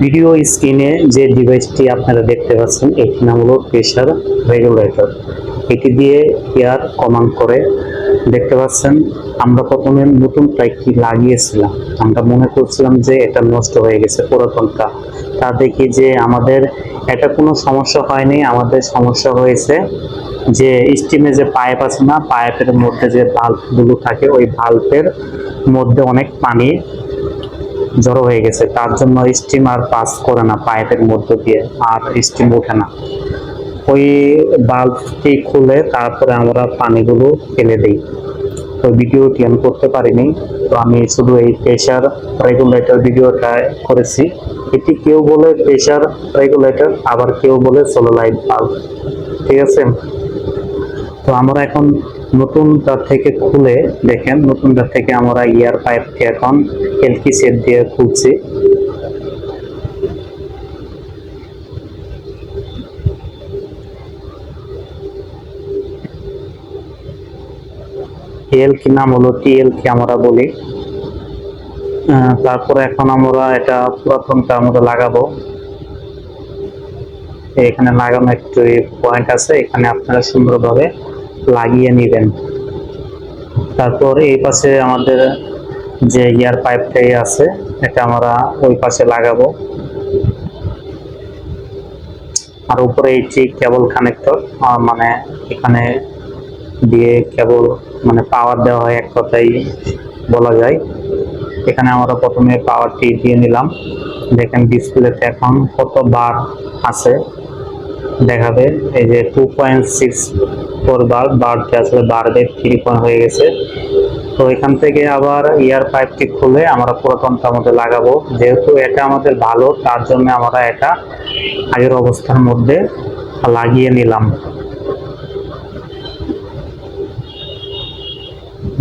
Video স্ক্রিনে যে ডিভাইসটি আপনারা দেখতে পাচ্ছেন এটি নাম হলো প্রেসার রেগুলেটর। এটি দিয়ে এয়ার কমান্ড করে। দেখতে পাচ্ছেন আমরা প্রথমে নতুন পাইপটি লাগিয়েছিলাম, আমরা মনে করছিলাম যে এটা নষ্ট হয়ে গেছে পুরাতনটা। তা দেখি যে আমাদের এটা কোনো সমস্যা হয়নি। আমাদের সমস্যা হয়েছে যে স্টিমে যে পাইপ আছে না, পাইপের মধ্যে যে ভাল্বগুলো থাকে ওই ভাল্বের মধ্যে অনেক পানি জড়ো হয়ে গেছে, তার জন্য স্টিম আর পাস করে না পাইপের মধ্য দিয়ে, আর স্টিম ওঠে না। ওই বাল্বটি খুলে তারপরে আমরা পানিগুলো ফেলে দিই। তো ভিডিওটি আমি করতে পারিনি, তো আমি শুধু এই প্রেসার রেগুলেটর ভিডিওটা করেছি। এটি কেউ বলে প্রেসার রেগুলেটর, আবার কেউ বলে সোলোলাইট বাল্ব। ঠিক আছে, তো আমরা এখন নতুনটা থেকে খুলে দেখেন, নতুনটা থেকে আমরা এয়ার পাইপটি এখন এলকি সেট দিয়ে খুলছি। এলকি নাম হলো টিএলকি আমরা বলি। তারপরে এখন আমরা এটা পুরাতনটা আমরা লাগাবো। এখানে লাগানো একটু পয়েন্ট আছে, এখানে আপনারা সুন্দরভাবে লাগিয়ে নেবেন। তারপর এই পাশে আমাদের যে এয়ার পাইপটাই আছে এটা আমরা ওই পাশে লাগাবো। আর উপরে এইটি কেবল কানেক্টর, মানে এখানে দিয়ে কেবল মানে পাওয়ার দেওয়া হয়, এক কথাই বলা যায়। এখানে আমরা প্রথমে পাওয়ারটি দিয়ে নিলাম। দেখেন ডিসপ্লেতে এখন কত বার আছে দেখাবে, এই যে 2.64 বার, বারটি আসলে বাড়বে 3 হয়ে গেছে। তো এখান থেকে আবার এয়ার পাইপটি খুলে আমরা পুরাতনটা মধ্যে লাগাবো। যেহেতু এটা আমাদের ভালো, তার জন্য আমরা এটা আগের অবস্থার মধ্যে লাগিয়ে নিলাম।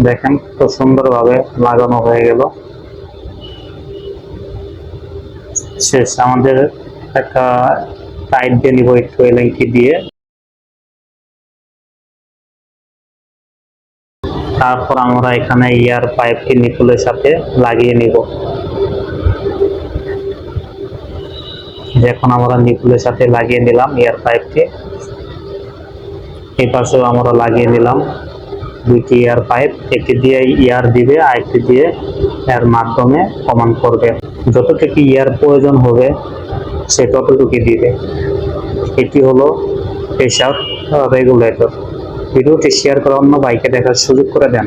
দেখেন তো সুন্দরভাবে লাগানো হয়ে গেল। শেষ, আমাদের একটা টাইট দিয়ে নিব একটু এলএনটি দিয়ে। তারপর আমরা এখানে এয়ার পাইপটি নিপুলের সাথে লাগিয়ে নিব। এখন আমরা নিপুলের সাথে লাগিয়ে নিলাম এয়ার পাইপটি। এই পাশেও আমরা লাগিয়ে নিলাম দুইটি এয়ার পাইপ, একটি দিয়ে এয়ার দিবে আর একটি দিয়ে এর মাধ্যমে কমান্ড করবে। যতটুকু এয়ার প্রয়োজন হবে সে ততটুকু দিবে। এটি হলো প্রেসার রেগুলেটর। ভিডিওটি শেয়ার করে অন্য ভাইকে দেখার সুযোগ করে দেন।